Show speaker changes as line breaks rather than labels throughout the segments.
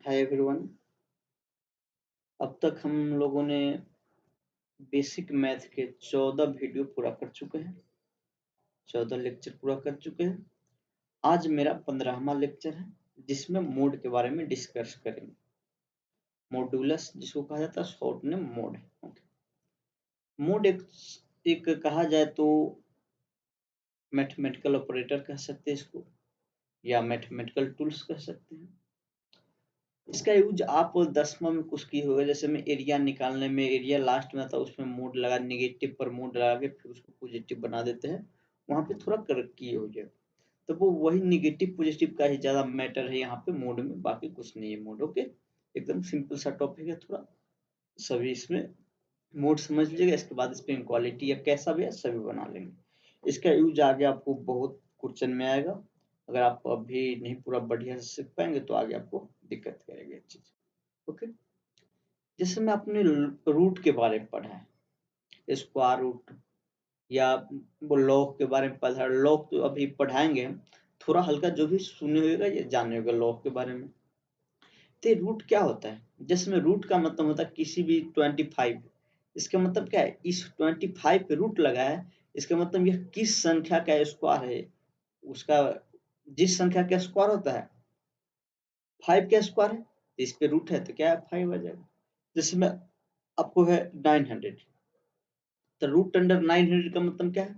Hi everyone. अब तक हम लोगों ने बेसिक मैथ के 14 वीडियो पूरा कर चुके हैं, 14 लेक्चर पूरा कर चुके हैं। आज मेरा 15वां लेक्चर है जिसमें मोड के बारे में डिस्कस करेंगे। मॉड्यूलस जिसको कहा जाता है, शॉर्ट नेम मोड है। मोड एक कहा जाए तो मैथमेटिकल ऑपरेटर कह सकते हैं इसको, या मैथमेटिकल टूल्स कह सकते हैं। इसका यूज आप 10वां में कुछ किए होगा, जैसे में एरिया निकालने में एरिया लास्ट में आता है, उसमें मोड लगा, नेगेटिव पर मोड लगा के फिर उसको पॉजिटिव बना देते हैं। वहां पे थोड़ा करेक्ट किए हो जाए तो वो वही नेगेटिव पॉजिटिव का ही ज्यादा मैटर है यहाँ पे मोड में, बाकी कुछ नहीं है। मोड ओके, एकदम सिंपल सा टॉपिक है। थोड़ा सभी इसमें मोड समझ लीजिएगा, इसके बाद इस पे इनक्वालिटी या कैसा भी है सभी बना लेंगे। इसका यूज आगे आपको बहुत क्वेश्चन में आएगा। अगर आप अभी नहीं पूरा बढ़िया से सीख पाएंगे तो आगे आपको दिक्कत करेगी चीज। ओके, जैसे मैं अपने रूट के बारे में पढ़ा है, स्क्वायर रूट या वो लॉग के बारे में पढ़ा। लॉग तो अभी पढ़ाएंगे हम, थोड़ा हल्का जो भी सुने होगा ये जाने होगा लॉग के बारे में। तो रूट क्या होता है? जिसमें रूट का मतलब होता है किसी भी 25। इसका मतलब क्या है? इस 25 पे रूट लगा है, इसका मतलब यह किस संख्या का स्क्वायर है। उसका जिस संख्या का स्क्वायर होता है 5 का स्क्वायर है, इस पे रूट है तो क्या है 5 आ जाएगा। जैसे में आपको है 900, तो रूट अंडर 900 का मतलब क्या है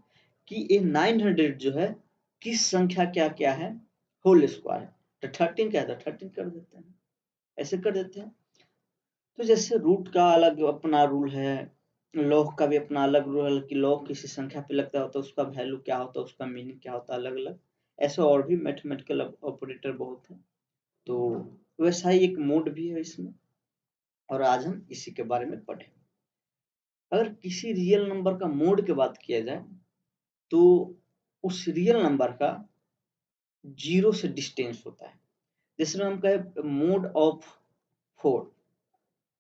कि ये 900 जो है किस संख्या क्या क्या है, होल स्क्वायर है। तो 13 क्या है, तो 13 कर देते हैं, ऐसे कर देते हैं। तो जैसे रूट का अलग अपना रूल है, लॉग का भी अपना अलग रूल है कि लॉग किसी संख्या पे लगता होता है, उसका वैल्यू क्या होता है, उसका मीनिंग क्या होता है, अलग अलग ऐसे और भी मैथमेटिकल ऑपरेटर बहुत है। तो वैसा ही एक मोड भी है इसमें, और आज हम इसी के बारे में पढ़ें। अगर किसी रियल नंबर का मोड की बात किया जाए तो उस रियल नंबर का जीरो से डिस्टेंस होता है। जिसमें हम कहे मोड ऑफ 4,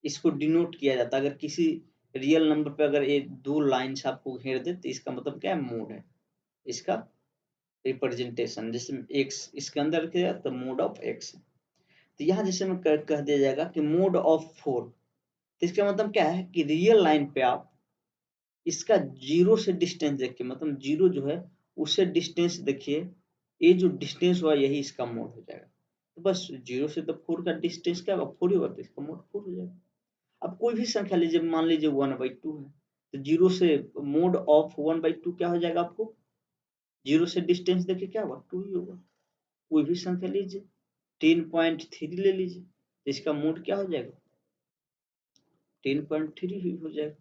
इसको डिनोट किया जाता है। अगर किसी रियल नंबर पे अगर ये दो लाइन्स आपको घेर दे तो इसका मतलब क्या है, मोड है, इसका रिप्रेजेंटेशन। जैसे एक्स इसके अंदर किया तो मोड ऑफ एक्स। तो यहाँ जैसे में कह दिया जाएगा कि मोड ऑफ 4, तो इसका मतलब क्या है कि रियल लाइन पे आप इसका जीरो से डिस्टेंस देखिए, मतलब जीरो जो है उससे डिस्टेंस देखिए, ये जो डिस्टेंस हुआ यही इसका मोड हो जाएगा। तो बस जीरो से तो 4 का डिस्टेंस क्या होगा, 4 ही होगा, तो इसका मोड 4 हो जाएगा। अब कोई भी संख्या लीजिए, मान लीजिए 1/2 है, तो जीरो से मोड ऑफ 1/2 क्या हो जाएगा, आपको जीरो से डिस्टेंस देखिए क्या होगा, 2 ही होगा। कोई भी संख्या लीजिए, 10.3 ले लीजिए, तो इसका मोड क्या हो जाएगा, 10.3 ही हो जाएगा।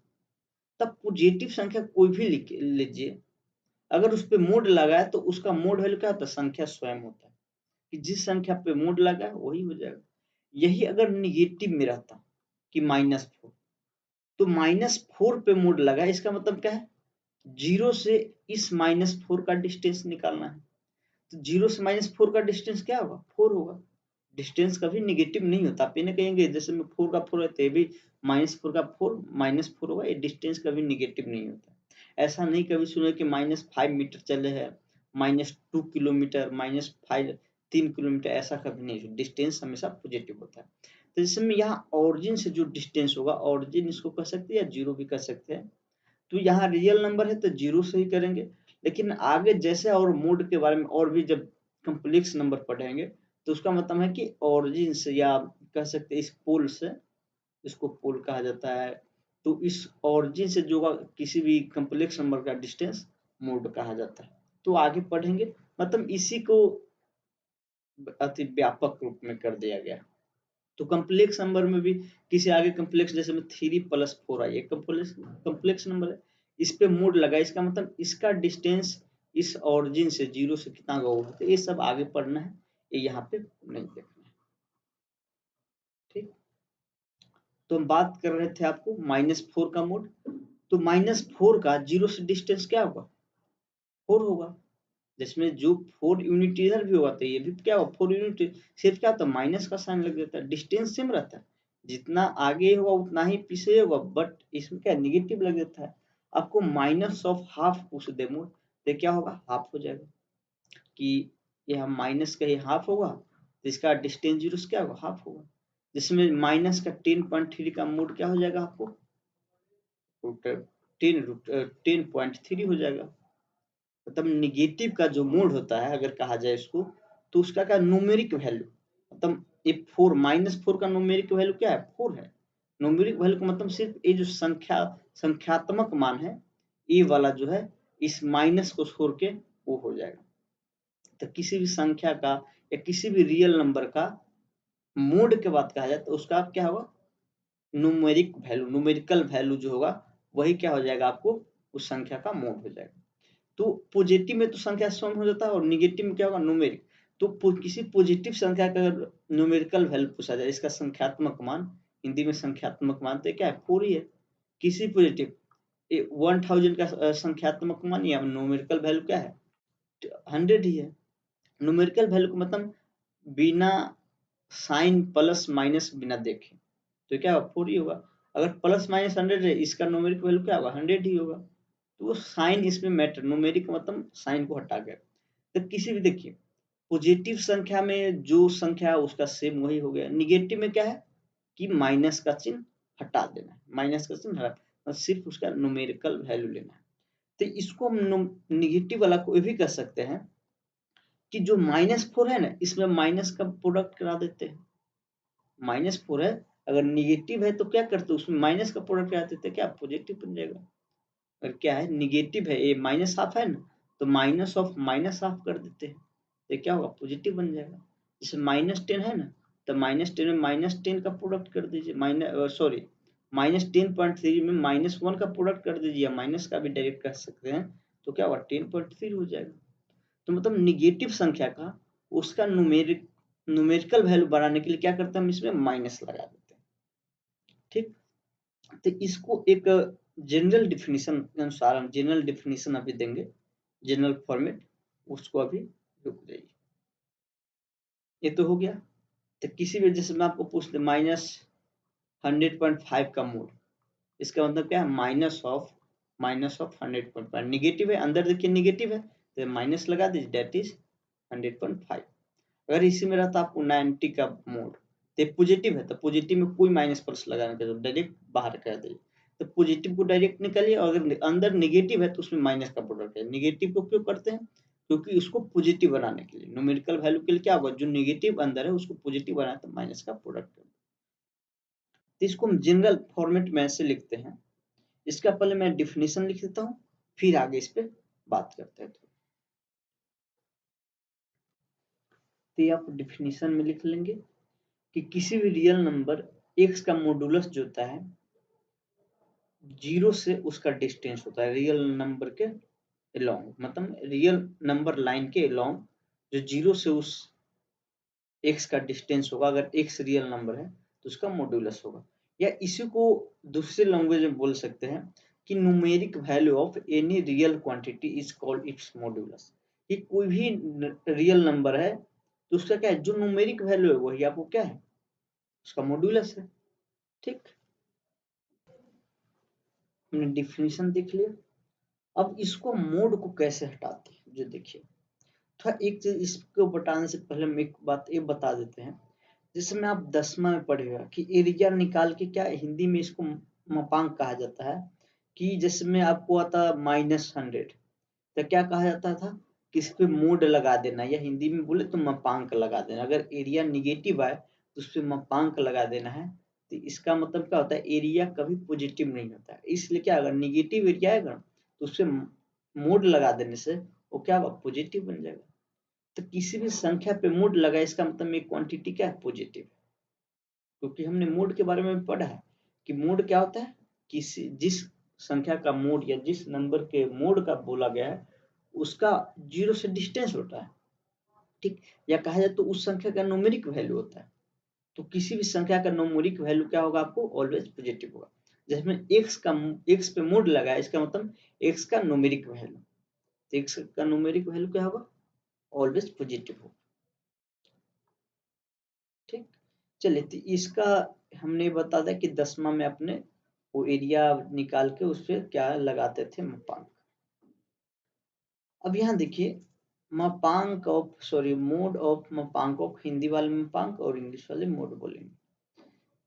तब पॉजिटिव संख्या कोई भी लीजिए, अगर उस पे मोड लगा है तो उसका मोड वैल्यू क्या होता है, संख्या स्वयं होता है, कि जिस संख्या पे मोड लगा है वही हो जाएगा। यही अगर निगेटिव में रहता कि -4, तो -4 पे मोड लगा है, इसका मतलब क्या है, जीरो से इस -4 का डिस्टेंस निकालना है। तो जीरो से -4 का डिस्टेंस क्या होगा, 4 होगा। डिस्टेंस कभी निगेटिव नहीं होता। आप ये नहीं कहेंगे जैसे में 4 का 4 है तो ये भी -4 का 4 -4 होगा, ये डिस्टेंस कभी निगेटिव नहीं होता। ऐसा नहीं कभी सुने कि -5 मीटर चले हैं, -2 किलोमीटर, -5 3 किलोमीटर, ऐसा कभी नहीं। डिस्टेंस हमेशा पॉजिटिव होता है। तो जैसे में यहाँ ऑरिजिन से जो डिस्टेंस होगा, ऑरिजिन इसको कह सकते हैं या जीरो भी कह सकते हैं। तो यहाँ रियल नंबर है तो जीरो से ही करेंगे, लेकिन आगे जैसे और मोड के बारे में और भी जब कॉम्प्लेक्स नंबर पढ़ेंगे तो उसका मतलब है कि ऑरिजिन से, या कह सकते हैं इस पोल से, इसको पोल कहा जाता है, तो इस ऑरिजिन से जो किसी भी कॉम्प्लेक्स नंबर का डिस्टेंस मोड कहा जाता है। तो आगे पढ़ेंगे, मतलब इसी को अति व्यापक रूप में कर दिया गया। तो कॉम्प्लेक्स नंबर में भी किसी आगे कॉम्प्लेक्स, जैसे में 3+4 आई, कॉम्प्लेक्स नंबर है, इस पे मोड लगा, इसका मतलब इसका डिस्टेंस इस ऑरिजिन से जीरो से कितना होगा, तो ये सब आगे पढ़ना है, ये यहाँ पे नहीं देखना है। ठीक, तो हम बात कर रहे थे आपको -4 का मोड। तो -4 का जीरो से डिस्टेंस क्या होगा, 4 होगा। जिसमें जो 4 यूनिट इधर भी होगा तो ये भी क्या होगा, 4 यूनिट। सिर्फ क्या होता है, माइनस का साइन लग जाता है, डिस्टेंस सेम रहता है, जितना आगे होगा उतना ही पीछे होगा, बट इसमें क्या निगेटिव लग जाता है। आपको -12 पूछ दे मोड तो क्या होगा, हाफ हो जाएगा, कि यह माइनस का ही हाफ होगा, तो इसका डिस्टेंस जीरो से क्या होगा, हाफ होगा। जिसमें माइनस का 10.3 का मोड क्या हो जाएगा आपको, √10.3 हो जाएगा। मतलब निगेटिव का जो मोड होता है अगर कहा जाए इसको, तो उसका क्या न्यूमेरिक वैल्यू, मतलब ये 4 -4 का न्यूमेरिक वैल्यू क्या है, 4 है। न्यूमेरिक वैल्यू का मतलब सिर्फ ये जो संख्यात्मक मान है, ये वाला जो है इस माइनस को छोड़ के वो हो जाएगा। तो किसी भी संख्या का या किसी भी रियल नंबर का मोड के बाद कहा जाए तो उसका क्या होगा, न्यूमेरिक वैल्यू, न्यूमेरिकल वैल्यू जो होगा वही क्या हो जाएगा आपको, उस संख्या का मोड हो जाएगा। तो पॉजिटिव में तो संख्या सम हो जाता है और निगेटिव में क्या होगा, न्यूमेरिक। तो किसी पॉजिटिव संख्या का अगर न्यूमेरिकल वैल्यू पूछा जाए, इसका संख्यात्मक मान, हिंदी में संख्यात्मक मान तो क्या है, 4 ही है। किसी पॉजिटिव 1000 का संख्यात्मक मान या न्यूमेरिकल वैल्यू क्या है, 100 ही है। न्यूमेरिकल वैल्यू का मतलब बिना साइन प्लस माइनस बिना देखे तो क्या होगा, 4 ही होगा। अगर प्लस माइनस 100 है, इसका न्यूमेरिक वैल्यू क्या होगा, 100 ही होगा। तो वो साइन इसमें मैटर, न्यूमेरिक मतलब साइन को हटा के। तो किसी भी देखिए पॉजिटिव संख्या में जो संख्या है उसका सेम वही हो गया। निगेटिव में क्या है कि माइनस का चिन्ह हटा देना है, माइनस का चिन्ह हटा, सिर्फ उसका न्यूमेरिकल वैल्यू लेना है। तो इसको हम निगेटिव वाला को ये भी कर सकते हैं कि जो -4 है ना, इसमें माइनस का प्रोडक्ट करा देते हैं। -4 है, अगर निगेटिव है तो क्या करते हैं, उसमें माइनस का प्रोडक्ट करा देते हैं, क्या पॉजिटिव बन जाएगा। अगर क्या है निगेटिव है, ये माइनस हाफ है ना, तो माइनस ऑफ माइनस हाफ कर देते हैं, तो क्या होगा, पॉजिटिव बन जाएगा। जैसे -10 है ना, तो -10 में -10 का प्रोडक्ट कर दीजिए, -10.3 में -1 का प्रोडक्ट कर दीजिए, माइनस का भी डायरेक्ट कर सकते हैं, तो क्या होगा 10.3 हो जाएगा। तो मतलब निगेटिव संख्या का उसका न्यूमेरिकल वैल्यू बढ़ाने के लिए क्या करते हैं, हम इसमें माइनस लगा देते हैं। ठीक, तो इसको एक जनरल डेफिनेशन के अनुसार हम जनरल डेफिनेशन अभी देंगे, जनरल फॉर्मेट, उसको अभी रुक जाइए। ये तो हो गया। तो किसी वजह से मैं आपको पूछ दे -100.5 का मोड, इसका मतलब क्या है, माइनस ऑफ 100.5 निगेटिव है, अंदर देखिए निगेटिव है तो माइनस लगा दीजिए, दैट इज 100.5। अगर इसी में रहता आपको 90 का मोड, तो पॉजिटिव है, तो पॉजिटिव में कोई माइनस प्लस लगाने का जरूरत, डायरेक्ट बाहर कर दीजिए। तो पॉजिटिव को डायरेक्ट निकालिए, और अगर अंदर नेगेटिव है तो उसमें माइनस का प्रोडक्ट है। नेगेटिव को क्यों करते हैं, क्योंकि उसको पॉजिटिव बनाने के लिए, न्यूमेरिकल वैल्यू के लिए क्या होगा, जो नेगेटिव अंदर है उसको पॉजिटिव बनाए तो माइनस का प्रोडक्ट। तो इसको हम जनरल फॉर्मेट में ऐसे लिखते हैं। इसका पहले मैं डिफिनेशन लिख देता हूँ, फिर आगे इस पे बात करते हैं। तो आप डिफिनेशन में लिख लेंगे कि किसी भी रियल नंबर x का मॉडुलस जो होता है 0 से उसका डिस्टेंस होता है, रियल नंबर के अलोंग, मतलब रियल नंबर लाइन के अलोंग जो 0 से उस x का डिस्टेंस होगा, अगर x रियल नंबर है तो उसका मॉडुलस होगा। या इसी को दूसरे लैंग्वेज में बोल सकते हैं कि numeric value of any real quantity is called its modulus. कि कोई भी रियल नंबर है तो उसका क्या है, जो न्यूमेरिक वैल्यू है वही आपको क्या है, उसका मॉडुलस है। ठीक, हमने डिफिनेशन देख लिया। अब इसको मोड को कैसे हटाते हैं, जो देखिए थोड़ा एक चीज इसको बताने से पहले हम एक बात ये बता देते हैं। जैसे में आप 10वां में पढ़ेगा कि एरिया निकाल के, क्या हिंदी में इसको मापांक कहा जाता है, कि जैसे में आपको आता -100, तो क्या कहा जाता था कि इस पे मोड लगा देना, या हिंदी में बोले तो मापांक लगा देना। अगर एरिया निगेटिव आए तो उस पे मापांक लगा देना है। तो इसका मतलब क्या होता है, एरिया कभी पॉजिटिव नहीं होता है, इसलिए क्या अगर निगेटिव एरिया आएगा तो उस पे मोड लगा देने से वो क्या होगा, पॉजिटिव बन जाएगा। तो किसी भी संख्या पे मोड लगा, इसका मतलब एक क्वांटिटी क्या है, पॉजिटिव। क्योंकि हमने मोड के बारे में पढ़ा है कि मोड क्या होता है, किसी जिस संख्या का मोड या जिस नंबर के मोड का बोला गया है उसका 0 से डिस्टेंस होता है। ठीक, या कहा जाए तो उस संख्या का न्यूमेरिक वैल्यू होता है। तो किसी भी संख्या का न्यूमेरिक वैल्यू क्या होगा, आपको ऑलवेज पॉजिटिव होगा। जिसमें x पे मोड लगा है, इसका मतलब x का न्यूमेरिक वैल्यू, तो x का न्यूमेरिक वैल्यू क्या होगा, ऑलवेज पॉजिटिव होगा। ठीक, चलिए तो इसका हमने बता दिया कि 10वां में अपने वो एरिया निकाल के उस पर क्या लगाते थे, मापांक। अब यहाँ देखिए मापांक ऑफ, सॉरी, मोड ऑफ, मापांक ऑफ, हिंदी वाले मापांक और इंग्लिश वाले मोड बोलेंगे।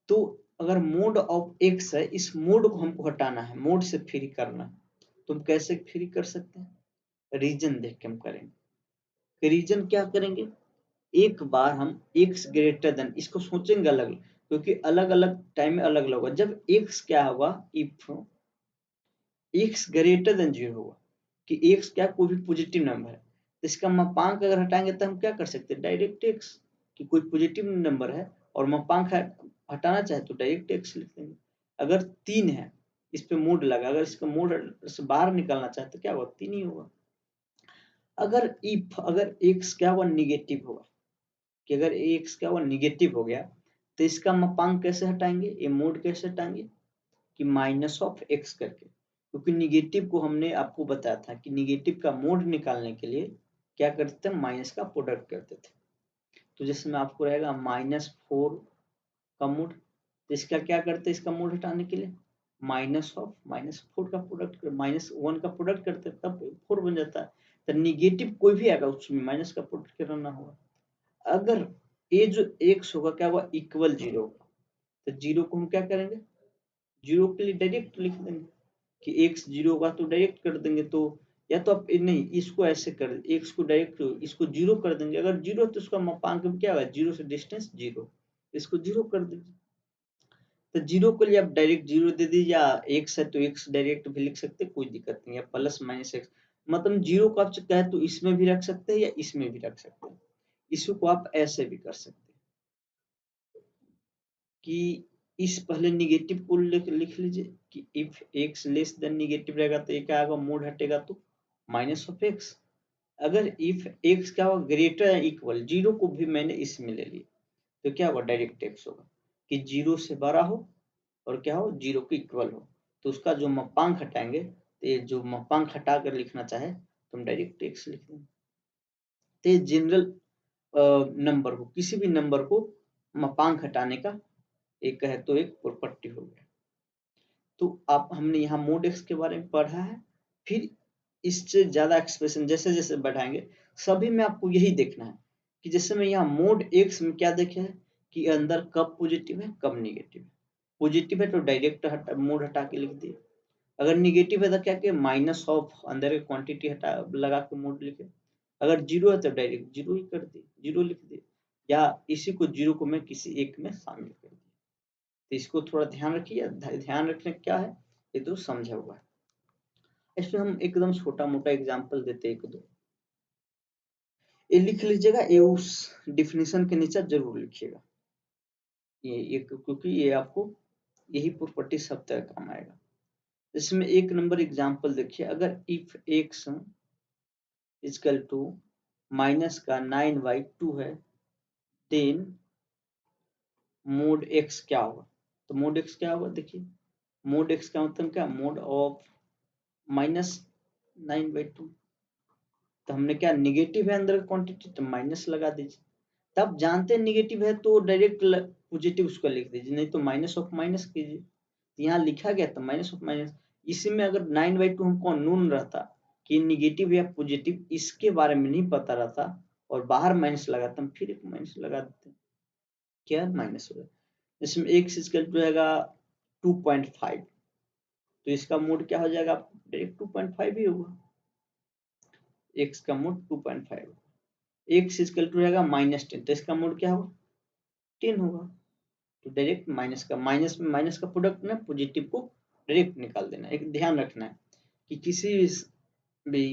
तो अगर मोड ऑफ एक्स है, इस मोड को हमको हटाना है, मोड से फ्री करना है, तो हम कैसे फ्री कर सकते हैं? रीजन देख के हम करेंगे। रीजन क्या करेंगे? एक बार हम x ग्रेटर देन, इसको सोचेंगे अलग, क्योंकि अलग अलग टाइम में अलग अलग होगा। जब x क्या होगा, इफ x ग्रेटर देन 0 होगा, कि x क्या कोई भी पॉजिटिव नंबर है, तो इसका मापांक अगर हटाएंगे तो हम क्या कर सकते हैं? डायरेक्ट x, कि कोई पॉजिटिव नंबर है और मापांक हटाना चाहे तो डायरेक्ट x लिख देंगे। अगर 3 है, इस पे मोड लगा, अगर इसका मोड से बाहर निकालना चाहे तो क्या होगा? 3 ही होगा। अगर x क्या हुआ? निगेटिव होगा, कि अगर x क्या हुआ? निगेटिव हो गया, तो इसका मापांक कैसे हटाएंगे? ये मोड कैसे हटाएंगे? कि माइनस ऑफ एक्स करके, क्योंकि निगेटिव को हमने आपको बताया था कि निगेटिव का मोड निकालने के लिए क्या करते थे? माइनस का प्रोडक्ट करते थे। तो जिसमें आपको रहेगा -4 का मोड, तो इसका क्या करते हैं? इसका मोड हटाने के लिए माइनस ऑफ -4 का प्रोडक्ट, -1 का प्रोडक्ट करते हैं, तब 4 बन जाता है। तो निगेटिव कोई भी आएगा उसमें माइनस का प्रोडक्ट करना होगा। अगर ये जो एक्स होगा क्या हुआ? इक्वल 0 होगा, तो 0 को हम क्या करेंगे? 0 के लिए डायरेक्ट लिख देंगे, कि x 0 होगा तो डायरेक्ट कर देंगे। तो या तो आप नहीं, इसको ऐसे कर, x को डायरेक्ट इसको 0 कर देंगे। अगर 0 तो उसका मापांक क्या होगा? 0 से डिस्टेंस 0, इसको 0 कर दीजिए। तो 0 के लिए आप डायरेक्ट 0 दे दीजिए, या x है तो x डायरेक्ट भी लिख सकते हैं, कोई दिक्कत नहीं है। प्लस माइनस x, मतलब 0 को आप चाहे तो इसमें भी रख सकते हैं या इसमें भी रख सकते हैं। इसको आप ऐसे भी कर सकते हैं कि इस पहले निगेटिव को लिख लीजिए, कि if x less than negative रहेगा तो ये क्या आएगा? मोड हटेगा तो माइनस ऑफ एक्स। अगर इफ x क्या होगा? ग्रेटर या इक्वल, 0 को भी मैंने इसमें ले लिया, तो क्या होगा? डायरेक्ट x होगा, कि 0 से बड़ा हो और क्या हो? 0 के इक्वल हो, तो उसका जो मापांक हटाएंगे, तो ये जो मापांक हटा कर लिखना चाहे तो हम डायरेक्ट x लिख देंगे। तो ये जनरल नंबर को, किसी भी नंबर को मापांक हटाने का एक है तो एक प्रॉपर्टी हो गया। तो आप हमने यहाँ मोड एक्स के बारे में पढ़ा है। फिर इससे ज्यादा एक्सप्रेशन जैसे जैसे बढ़ाएंगे, सभी में आपको यही देखना है कि जैसे मैं यहाँ मोड एक्स में क्या देखे है कि अंदर कब पॉजिटिव है कब निगेटिव है। पॉजिटिव है तो डायरेक्ट मोड हटा के लिख दिए, अगर निगेटिव है तो क्या किया? माइनस ऑफ अंदर की क्वांटिटी हटा लगा के मोड लिखे। अगर 0 है तो डायरेक्ट 0 ही कर दिए, 0 लिख दिए, या इसी को 0 को मैं किसी एक में शामिल कर दिया। तो इसको थोड़ा ध्यान रखिए, ध्यान रखने क्या है ये तो समझा हुआ है। इसमें हम एकदम छोटा मोटा एग्जांपल देते हैं, एक दो ये लिख लीजिएगा, ये उस डिफिनेशन के नीचे जरूर लिखिएगा, ये क्योंकि ये आपको यही प्रॉपर्टी सब तरह काम आएगा। इसमें एक नंबर एग्जांपल देखिए, अगर if x equal to minus का 9/2 है, देन मोड एक्स क्या होगा? तो मोड एक्स क्या होगा? देखिए, मोड एक्स का मतलब क्या? Mode of -9/2। तो हमने क्या, निगेटिव है अंदर क्वांटिटी तो माइनस लगा दीजिए। तब जानते हैं निगेटिव है तो डायरेक्ट पॉजिटिव उसका लिख दीजिए, नहीं तो माइनस ऑफ माइनस कीजिए। यहाँ लिखा गया था माइनस ऑफ माइनस, इसी में अगर 9/2 हमको अननोन रहता कि निगेटिव या पॉजिटिव, इसके बारे में नहीं पता रहता और बाहर माइनस लगाता, हम फिर एक माइनस लगा देते, क्या माइनस होगा। इसमें एक्स इक्वल टू रहेगा 2.5, तो इसका मोड क्या हो जाएगा? डायरेक्ट 2.5 ही होगा, एक्स का मोड 2.5। एक्स इक्वल टू रहेगा -10, तो इसका मोड क्या होगा? 10 होगा। तो डायरेक्ट माइनस का, माइनस में माइनस का प्रोडक्ट ना, पॉजिटिव को डायरेक्ट निकाल देना। एक ध्यान रखना है कि किसी भी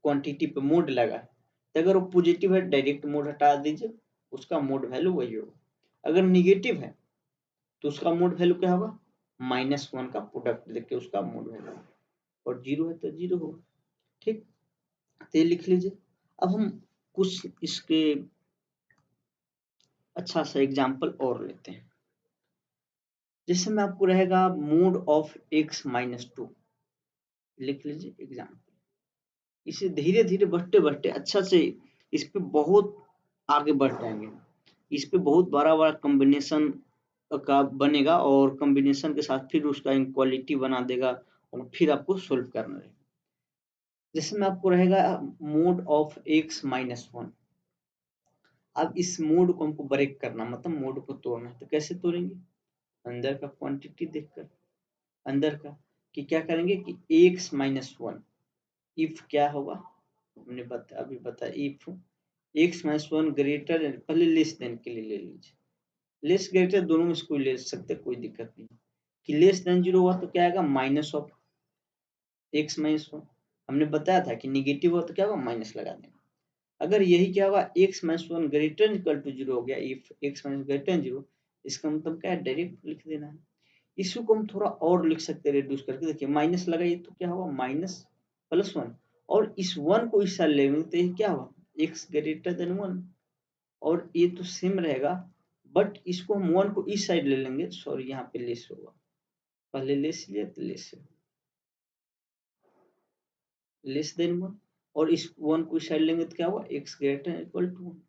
क्वांटिटी पे मोड लगा है, तो अगर वो पॉजिटिव है डायरेक्ट मोड हटा दीजिए, उसका मोड वैल्यू वही होगा। अगर निगेटिव है तो उसका मोड वैल्यू क्या होगा? -1 का प्रोडक्ट लेके उसका मोड वैल्यू, और 0 है तो 0 होगा। ठीक, तो ये लिख लीजिए। अब हम कुछ इसके अच्छा सा एग्जाम्पल और लेते हैं। जैसे में आपको रहेगा मोड ऑफ x-2, लिख लीजिए एग्जाम्पल। इसे धीरे धीरे बढ़ते बढ़ते अच्छा से इस पे बहुत आगे बढ़ जाएंगे, इस पे बहुत बड़ा बड़ा कॉम्बिनेशन का बनेगा और कॉम्बिनेशन के साथ फिर उसका इनक्वालिटी बना देगा और फिर आपको सोल्व करना रहेगा। जैसे में आपको रहेगा मोड ऑफ x-1। अब इस मोड को हमको ब्रेक करना, मतलब मोड को तोड़ना है, तो कैसे तोड़ेंगे? अंदर का क्वांटिटी देखकर, अंदर का कि क्या करेंगे कि x माइनस वन, इफ क्या होगा हमने अभी बताया, if x minus one greater, पहले लेस देन के लिए ले लीजिए, लेस ग्रेटर दोनों में से कोई ले सकते, कोई दिक्कत नहीं, कि लेस देन जीरो हुआ तो क्या आएगा minus of x minus one, हमने बताया था कि निगेटिव हुआ तो क्या होगा माइनस लगा देंगे। अगर यही क्या होगा x minus one greater equal to zero हो गया, if x minus greater zero, इसका मतलब क्या है डायरेक्ट लिख देना है। इसको हम थोड़ा और लिख सकते हैं रिड्यूस करके, देखिए माइनस लगाइए तो क्या होगा माइनस प्लस वन, और इस वन को इस साइड लेंगे तो ये क्या होगा x ग्रेटर देन वन, और ये तो सेम रहेगा, बट इसको हम वन को इस साइड ले लेंगे, सॉरी यहाँ पे लेस होगा, पहले लेस लिया तो लेस देन वन, और इस वन को इस साइड लेंगे तो क्या हुआ x greater equal to one.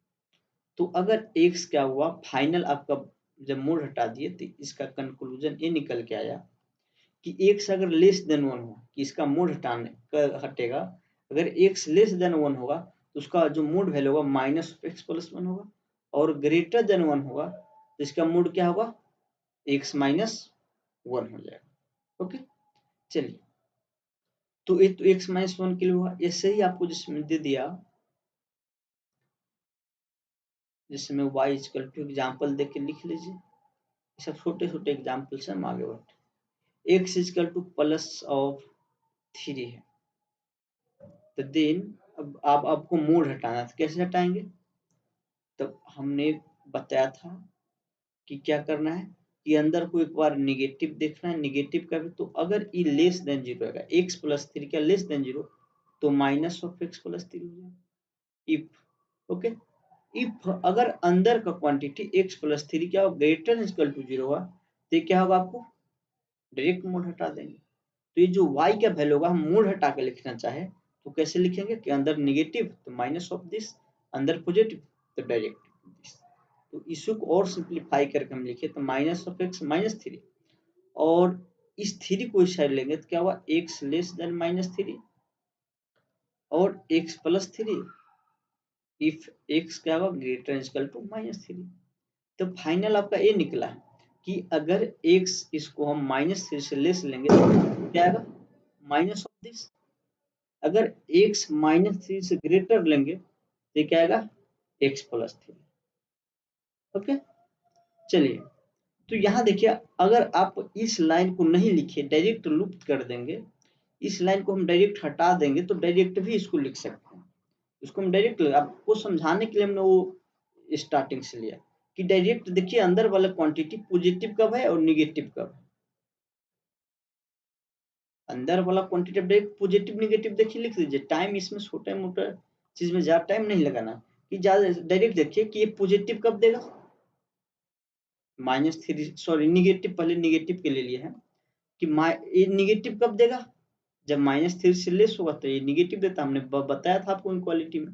तो अगर x क्या हुआ फाइनल आपका, जब मोड हटा दिए तो इसका कंक्लूजन ये निकल के आया कि x अगर लेस देन वन हो, कि इसका मोड हटेगा, अगर x लेस देन वन होगा तो उसका जो मोड वैल्यू होगा minus of x plus one होगा, और ग्रेटर देन वन होगा तो इसका मोड क्या होगा x माइनस वन हो जाएगा। ओके, चलिए, तो ये तो x माइनस वन के लिए हुआ, ऐसे ही आपको जिसमें दे दिया, जिसमें y इक्वल टू एग्जाम्पल देख के लिख लीजिए, सब छोटे छोटे एग्जाम्पल से हम आगे बढ़ते। x equal two plus of three है, तो देन अब आप आपको मोड हटाना था, कैसे हटाएंगे, तो हमने बताया था कि क्या करना है कि अंदर को एक बार निगेटिव देखना है, निगेटिव का भी, तो अगर ई लेस देन जीरो रहेगा, x प्लस थ्री का लेस देन जीरो, तो minus of x plus three हो जाएगा, इफ ओके, इफ अगर अंदर का क्वांटिटी x प्लस थ्री क्या हो ग्रेटर इक्वल टू जीरो हुआ, तो क्या होगा आपको डायरेक्ट मोड हटा देंगे। तो ये जो y का वैल्यू होगा हम मोड हटा के लिखना चाहे तो कैसे लिखेंगे कि अंदर निगेटिव तो माइनस ऑफ दिस, अंदर पॉजिटिव तो डायरेक्ट दिस। तो इशू को और सिंप्लीफाई करके हम लिखे तो minus of x minus three, और इस थ्री को इस साइड लेंगे तो क्या हुआ x less than minus three, और x plus three, if x क्या होगा greater equal to minus three. तो फाइनल आपका ये निकला है कि अगर x इसको हम माइनस थ्री से लेस लेंगे तो क्या आएगा माइनस ऑफ दिस, अगर x माइनस थ्री से ग्रेटर लेंगे तो क्या आएगा x प्लस थ्री। ओके, चलिए, तो यहाँ देखिए अगर आप इस लाइन को नहीं लिखे डायरेक्ट लुप्त कर देंगे, इस लाइन को हम डायरेक्ट हटा देंगे तो डायरेक्ट भी इसको लिख सकते हैं, इसको हम डायरेक्ट आपको समझाने के लिए हमने वो स्टार्टिंग से लिया कि डायरेक्ट देखिए अंदर वाला क्वांटिटी पॉजिटिव कब है और निगेटिव कब है, अंदर वाला क्वांटिटी डायरेक्ट पॉजिटिव निगेटिव देखिए लिख दीजिए, टाइम इसमें छोटा मोटा चीज में ज्यादा टाइम नहीं लगाना कि ज्यादा, डायरेक्ट देखिए कि ये पॉजिटिव कब देगा माइनस थ्री, सॉरी निगेटिव, पहले निगेटिव के लिए लिए है कि ये निगेटिव कब देगा जब माइनस थ्री से लेस होगा, तो ये निगेटिव देता, हमने बताया था आपको इक्वालिटी में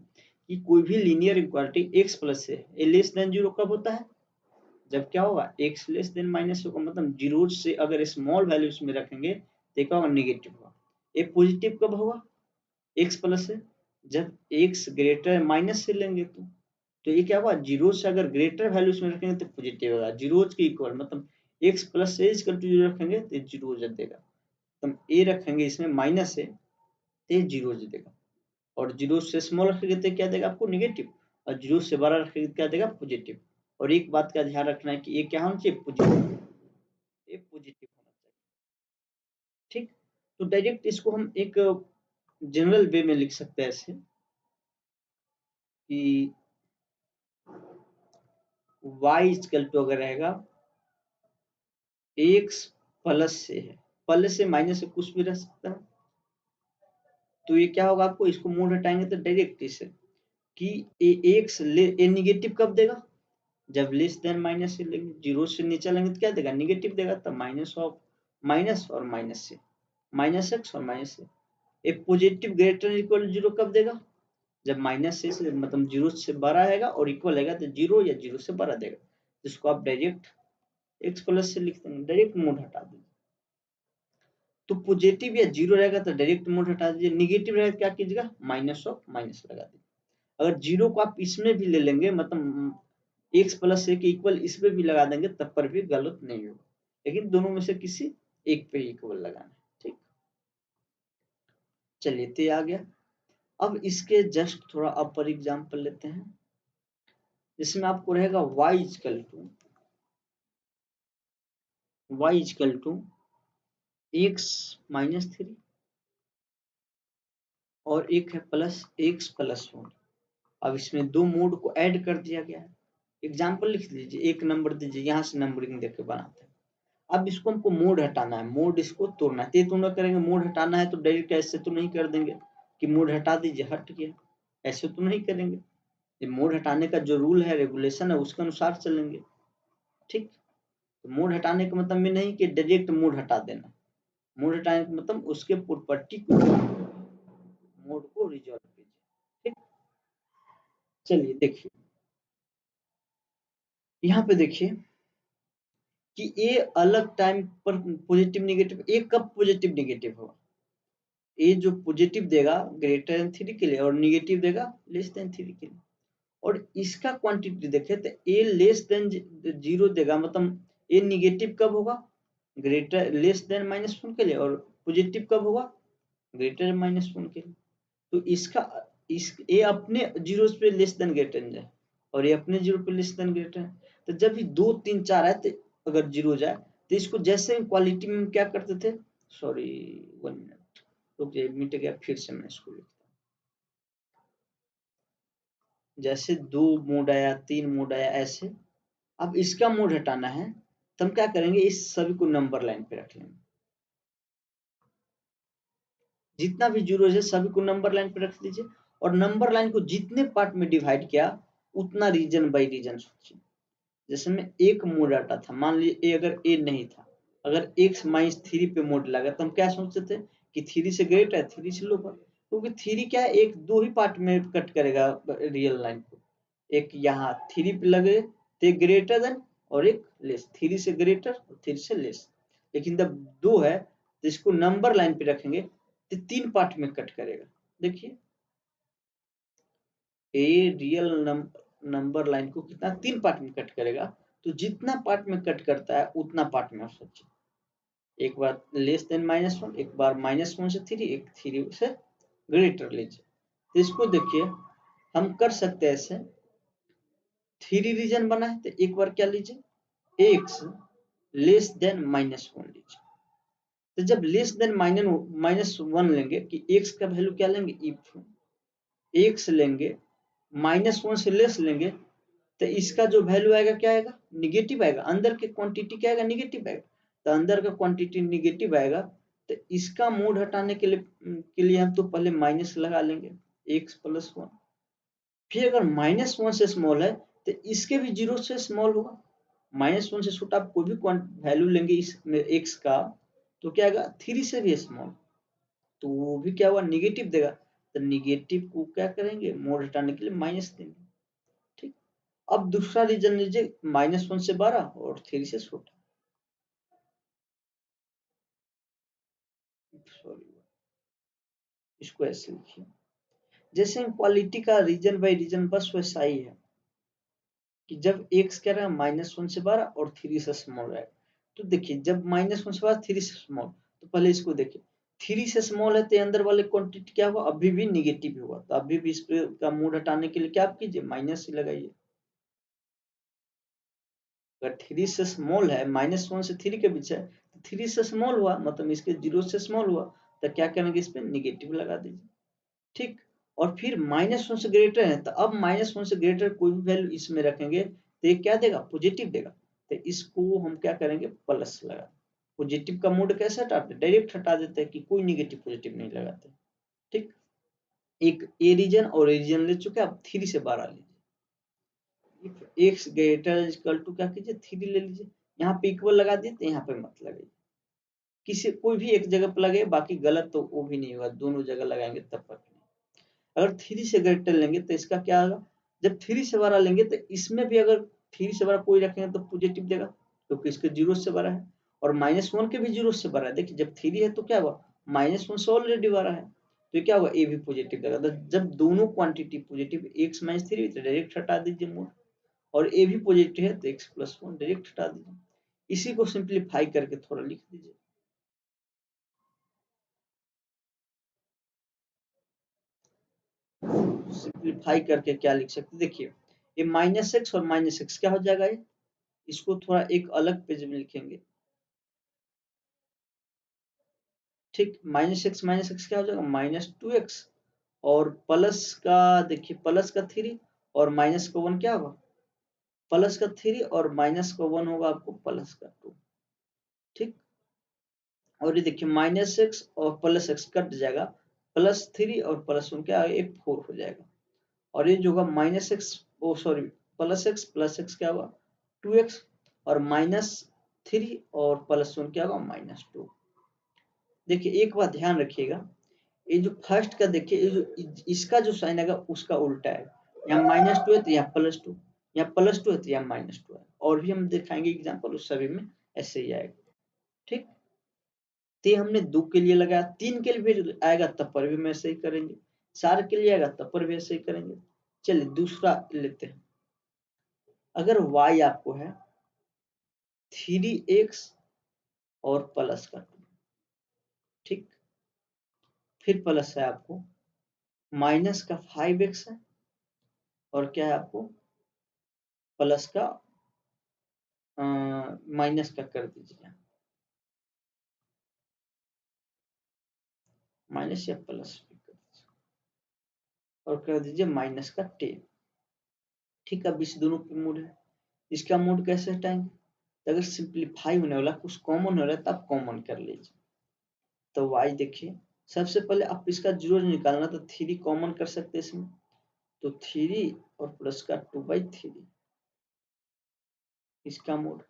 कि कोई भी लीनियर इक्वालिटी x प्लस से ए लेस देन जीरो कब होता है जब क्या होगा x लेस देन माइनस होगा, मतलब जीरो से अगर स्मॉल वैल्यूज में रखेंगे तो क्या होगा निगेटिव होगा। ये पॉजिटिव कब होगा x प्लस से जब x ग्रेटर माइनस से लेंगे तो ये क्या हुआ जीरो से अगर ग्रेटर वैल्यूज में रखेंगे तो पॉजिटिव होगा, जीरो के इक्वल, मतलब x प्लस से इक्वल टू जीरो रखेंगे तो जीरो देगा, तो ए रखेंगे इसमें माइनस है तो जीरो देगा, और जीरो से स्मॉल रखेंगे तो क्या देगा आपको निगेटिव, और जीरो से बड़ा रखेंगे तो क्या देगा पॉजिटिव। और एक बात का ध्यान रखना है कि ये क्या होना चाहिए पॉजिटिव, ये पॉजिटिव होना चाहिए, ठीक। तो डायरेक्ट इसको हम एक जनरल वे में लिख सकते हैं ऐसे कि y इक्वल टू अगर रहेगा x प्लस से है, प्लस से माइनस से कुछ भी रह सकता है, तो ये क्या होगा आपको इसको मोड हटाएंगे तो डायरेक्ट इसे कि ए निगेटिव कब देगा जब लेस देन माइनस से लेंगे, जीरो से नीचे लेंगे तो क्या देगा निगेटिव देगा, तब माइनस ऑफ माइनस और माइनस से माइनस एक्स और माइनस से। एक पॉजिटिव ग्रेटर इक्वल जीरो कब देगा जब माइनस से मतलब जीरो से बड़ा रहेगा और इक्वल रहेगा तो जीरो या जीरो से बड़ा देगा, जिसको आप डायरेक्ट एक्स प्लस से लिख देंगे, डायरेक्ट मोड हटा देंगे। तो पॉजिटिव या जीरो रहेगा तो डायरेक्ट मोड हटा दीजिए, निगेटिव रहेगा क्या कीजिएगा माइनस ऑफ माइनस लगा दीजिए। अगर जीरो को आप इसमें भी ले लेंगे मतलब x प्लस ए के इक्वल इसमें भी लगा देंगे तब पर भी गलत नहीं होगा, लेकिन दोनों में से किसी एक पे इक्वल लगाना है। ठीक, चलिए तो ये आ गया। अब इसके जस्ट थोड़ा अपर एग्जाम्पल लेते हैं, जिसमें आपको रहेगा y equal to x minus 3 और एक है प्लस x प्लस 1। अब इसमें दो मोड को ऐड कर दिया गया है। एग्जाम्पल लिख लीजिए, एक नंबर दीजिए, यहाँ से नंबरिंग देके बनाते हैं। अब इसको हमको मोड हटाना है, मोड इसको तोड़ना है। ये तो ना करेंगे, मोड हटाना है तो डायरेक्ट ऐसे तो नहीं कर देंगे कि मोड हटा दीजिए हट गया, ऐसे तो नहीं करेंगे। ये मोड हटाने का जो रूल है, रेगुलेशन है, उसके अनुसार चलेंगे। ठीक, तो मोड हटाने का मतलब ये नहीं कि डायरेक्ट मोड हटा देना। मोड हटाने का मतलब उसके प्रॉपर्टी को, मोड को रिजॉल्व कीजिए। ठीक, चलिए देखिए, यहाँ पे देखिए कि ए अलग टाइम पर पॉजिटिव नेगेटिव, ए कब पॉजिटिव नेगेटिव होगा? ए जो पॉजिटिव देगा ग्रेटर देन 3 के लिए और नेगेटिव देगा लेस देन 3 के लिए। और इसका क्वांटिटी देखें तो ए लेस देन 0 देगा, मतलब ए नेगेटिव कब होगा? ग्रेटर लेस देन -1 के लिए, और पॉजिटिव कब होगा? ग्रेटर देन -1 के लिए। तो इसका इस ए अपने 0 पे लेस देन ग्रेटर देन है और ये अपने 0 पे लेस देन ग्रेटर है। तो जब भी 2 3 4 है तो अगर 0 जाए तो इसको जैसे क्वालिटी में क्या करते थे, सॉरी 1 मिनट रुक जाइए, मिट गया, फिर से मैं इसको लिखता हूँ। जैसे 2 मोड आया, 3 मोड आया, ऐसे। अब इसका मोड हटाना है तो हम क्या करेंगे, इस सभी को नंबर लाइन पे रख लेंगे। जितना भी जीरोज है सभी को नंबर लाइन पे रख दीजिए और नंबर लाइन को जितने पार्ट में डिवाइड किया उतना रीजन बाय रीजन सोचिए। जैसे में एक मोड डाटा था, मान लीजिए अगर ए नहीं था, अगर x माइनस 3 पे मोड लगा तो हम क्या सोचते थे कि 3 से ग्रेट है, 3 से लोअर, क्योंकि 3 क्या है, एक दो ही पार्ट में कट करेगा रियल लाइन को। एक यहाँ 3 पे लगे तो एक ग्रेटर देन और एक लेस, 3 से ग्रेटर और 3 से लेस। लेकिन जब दो है तो इसको नंबर लाइन पे रखेंगे तो 3 पार्ट में कट करेगा। देखिए ए रियल नंबर लाइन को कितना 3 पार्ट में कट करेगा, तो जितना पार्ट में कट करता है उतना पार्ट में आप सोचिए। एक बार लेस देन -1, एक बार -1 से 3, एक 3 से ग्रेटर लीजिए। तो इसको देखिए हम कर सकते हैं ऐसे, 3 रीजन बना है तो एक बार क्या लीजिए, x लेस देन -1 लीजिए। तो जब लेस देन -1 लेंगे कि x का वैल्यू क्या लेंगे, इफ x लेंगे -1 से लेस लेंगे तो इसका जो वैल्यू आएगा क्या आएगा, निगेटिव आएगा। अंदर के क्वांटिटी क्या आएगा, निगेटिव आएगा। तो अंदर का क्वांटिटी निगेटिव आएगा तो इसका मोड हटाने के लिए हम तो पहले माइनस लगा लेंगे, x प्लस 1। फिर अगर -1 से स्मॉल है तो इसके भी 0 से स्मॉल होगा। -1 से छोटा आप कोई भी वैल्यू लेंगे इसमें x का तो क्या आएगा, 3 से भी स्मॉल, तो वो भी क्या हुआ, निगेटिव देगा। तो निगेटिव को क्या करेंगे, मोड हटाने के लिए माइनस देंगे। ठीक, अब दूसरा रीजन लीजिए, -1 से 12 और 3 से छोटा, सॉरी इसको ऐसे लिखिए। जैसे क्वालिटी का रीजन बाय रीजन बस वैसा ही है कि जब x क्या रहा -1 से 12 और 3 से स्मॉल है, तो देखिए जब -1 से 12 3 से स्मॉल, तो पहले इसको देखिए 3 से स्मॉल है तो अंदर वाले क्वांटिटी क्या हुआ, अभी भी निगेटिव हुआ। तो अभी भी इस पे का मोड हटाने के लिए क्या आप कीजिए, माइनस ही लगाइए। अगर 3 से स्मॉल है, -1 से 3 के बीच है, तो 3 से स्मॉल हुआ मतलब इसके 0 से स्मॉल हुआ, तो क्या करेंगे, इस पे निगेटिव लगा दीजिए। ठीक, और फिर -1 से ग्रेटर है तो अब -1 से ग्रेटर कोई भी वैल्यू इसमें रखेंगे तो ये क्या देगा, पॉजिटिव देगा। तो इसको हम क्या करेंगे, प्लस लगा। पॉजिटिव का मोड कैसे हटाते हैं, डायरेक्ट हटा देते हैं कि कोई निगेटिव पॉजिटिव नहीं लगाते। ठीक, एक ए रीजन और ए रीजन ले चुके, अब 3 से 12 लीजिए। एक्स ग्रेटर इक्वल टू क्या कीजिए, 3 ले लीजिए। यहाँ पे इक्वल लगा दिए तो यहाँ पे मत लगाइए, किसी कोई भी एक जगह पर लगे, बाकी गलत तो वो भी नहीं होगा, दोनों जगह लगाएंगे तब फर्क नहीं। अगर 3 से ग्रेटर लेंगे तो इसका क्या होगा, जब 3 से बड़ा लेंगे तो इसमें भी अगर 3 से बड़ा कोई रखेंगे तो पॉजिटिव देगा, क्योंकि इसके 0 से बड़ा है। और -1 के भी 0 से बड़ा है। देखिए जब 3 है तो क्या हुआ, -1 से ऑलरेडी बड़ा है, तो ये क्या होगा, ए भी पॉजिटिव देगा। तो जब दोनों क्वांटिटी पॉजिटिव, x -3 तो डायरेक्ट हटा दीजिए मोड, और ए भी पॉजिटिव है तो x + 1 डायरेक्ट हटा दीजिए। इसी को सिंप्लीफाई करके थोड़ा लिख दीजिए। सिंप्लीफाई करके क्या लिख सकते, देखिए ये -x और -x क्या हो जाएगा, ये इसको थोड़ा एक अलग पेज में लिखेंगे। ठीक, -x क्या हो जाएगा, -2x और प्लस का, देखिए प्लस का 3 और माइनस का 1 क्या होगा, प्लस का 3 और माइनस का 1 होगा आपको प्लस का 2। ठीक, और ये देखिए -x और +x कट जाएगा, +3 और +1 क्या है, 4 हो जाएगा। और ये जो होगा -x, ओ सॉरी +x क्या होगा 2x और -3 और +1 क्या होगा -2। देखिए एक बात ध्यान रखिएगा, ये जो फर्स्ट का देखिए, ये जो इसका जो साइन आएगा उसका उल्टा है, यहाँ -2 है तो यहाँ +2, यहाँ +2 है तो यहाँ -2 है। और भी हम दिखाएंगे एग्जाम्पल, उस सभी में ऐसे ही आएगा। ठीक, तो हमने 2 के लिए लगाया, 3 के लिए भी आएगा तब पर भी हम ऐसे ही करेंगे, 4 के लिए आएगा तब पर भी ऐसे ही करेंगे। चलिए दूसरा लेते हैं। अगर y आपको है 3x और प्लस का 2, ठीक, फिर प्लस है आपको माइनस का 5x है और क्या है आपको प्लस का माइनस का कर दीजिए, माइनस या प्लस कर दीजिए और कर दीजिए माइनस का 10। ठीक, अब इस दोनों की मूड है, इसका मूड कैसे हटाएंगे, तो अगर सिंप्लीफाई होने वाला कुछ कॉमन हो रहा है तब कॉमन कर लीजिए। तो y देखिए, सबसे पहले आप इसका 0 निकालना, तो 3 कॉमन कर सकते हैं इसमें, तो 3 और प्लस का 2/3 इसका मूड।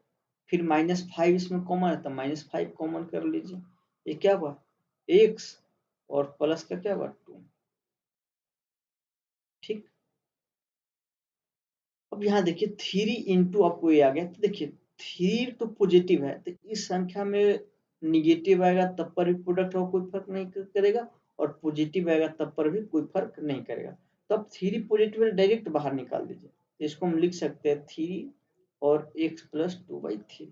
फिर -5 इसमें कॉमन है तो -5 कॉमन कर लीजिए, ये क्या हुआ x और प्लस का क्या हुआ 2। ठीक, अब यहाँ देखिए 3 इंटू आपको ये आ गया, तो देखिए 3 तो पॉजिटिव है, तो इस संख्या में निगेटिव आएगा तब पर भी प्रोडक्ट हो कोई फर्क नहीं करेगा, और पॉजिटिव आएगा तब पर भी कोई फर्क नहीं करेगा। तो अब 3 पॉजिटिव डायरेक्ट बाहर निकाल दीजिए, तो इसको हम लिख सकते हैं 3 और x प्लस 2/3।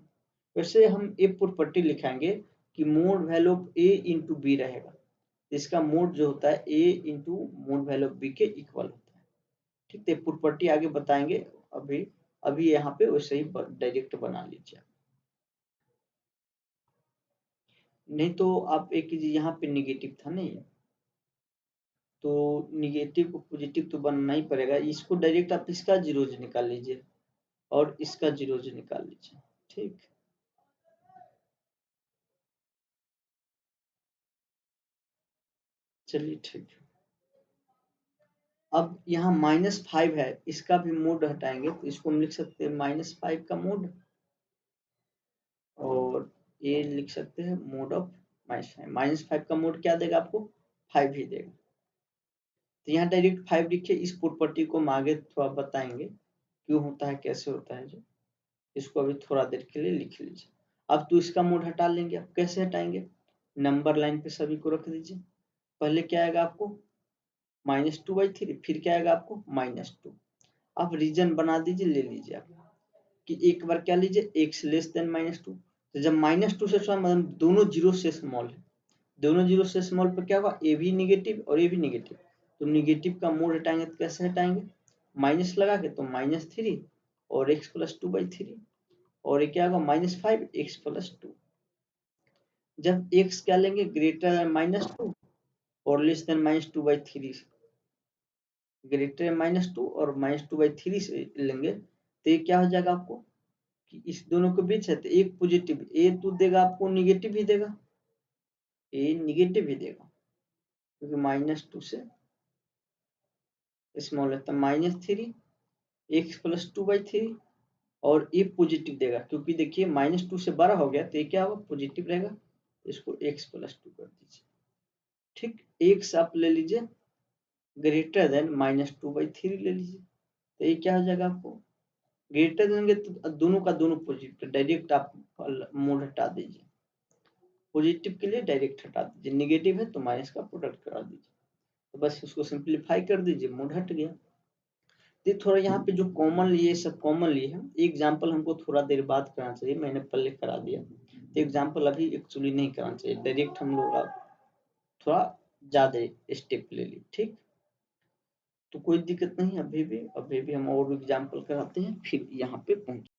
वैसे हम एक प्रॉपर्टी लिखाएंगे कि mod value of a into B रहेगा, इसका मोड जो होता है a into mod value of B के इक्वल होता है। ठीक है, प्रॉपर्टी आगे बताएंगे, अभी अभी यहाँ पे वैसे ही डायरेक्ट बना लीजिए। नहीं तो आप एक कीजिए, यहाँ पे निगेटिव था नहीं, तो निगेटिव को पॉजिटिव तो बनना ही पड़ेगा, इसको डायरेक्ट आप इसका जीरोज निकाल लीजिए और इसका जीरोज निकाल लीजिए। ठीक, चलिए ठीक है। अब यहाँ -5 है, इसका भी मोड हटाएंगे, तो इसको हम लिख सकते हैं -5 का मोड, और ये लिख सकते हैं मोड ऑफ -5 का मोड क्या देगा आपको 5 ही देगा। तो यहाँ डायरेक्ट 5 लिखिए, इस प्रॉपर्टी को हम आगे थोड़ा बताएंगे क्यों होता है कैसे होता है, जो इसको अभी थोड़ा देर के लिए लिख लीजिए। अब तो इसका मोड हटा लेंगे, अब कैसे हटाएंगे, नंबर लाइन पे सभी को रख दीजिए। पहले क्या आएगा आपको -2/3, फिर क्या आएगा आपको -2। आप रीजन बना दीजिए, ले लीजिए आप कि एक बार क्या लीजिए x लेस देन -2, तो जब -2 से स्मॉल मतलब दोनों जीरो से स्मॉल है, दोनों जीरो से स्मॉल पर क्या होगा ए भी निगेटिव और ए भी निगेटिव, तो निगेटिव का मोड हटाएंगे तो कैसे हटाएंगे, माइनस लगा के, तो -3 और x प्लस 2/3 और ये क्या होगा -5 x प्लस 2। जब x क्या लेंगे ग्रेटर देन -2 और लेस देन -2/3, ग्रेटर -2 और -2/3 से लेंगे, तो ये क्या हो जाएगा आपको कि इस दोनों के बीच है, तो एक पॉजिटिव ए तो देगा आपको निगेटिव ही देगा, ए निगेटिव ही देगा क्योंकि -2 से स्मॉल है, तो -3 x प्लस 2/3 और ये पॉजिटिव देगा क्योंकि देखिए -2 से बड़ा हो गया, तो ये क्या होगा पॉजिटिव रहेगा, इसको x प्लस 2 कर दीजिए। ठीक, x आप ले लीजिए ग्रेटर देन -2/3 ले लीजिए, तो ये क्या हो जाएगा आपको ग्रेटर देंगे तो दोनों का दोनों पॉजिटिव, डायरेक्ट आप मोड हटा दीजिए, पॉजिटिव के लिए डायरेक्ट हटा दीजिए, निगेटिव है तो माइनस का प्रोडक्ट करा दीजिए, तो बस उसको सिंप्लीफाई कर दीजिए, मोड हट गया। ये थोड़ा यहाँ पे जो कॉमन लिए सब कॉमन लिए है, एग्जाम्पल हमको थोड़ा देर बाद करना चाहिए, मैंने पहले करा दिया, तो एग्जाम्पल अभी एक्चुअली नहीं करना चाहिए, डायरेक्ट हम लोग थोड़ा ज्यादा स्टेप ले ली, ठीक। तो कोई दिक्कत नहीं, अभी भी हम और एग्जाम्पल कराते हैं, फिर यहाँ पे पहुंचे।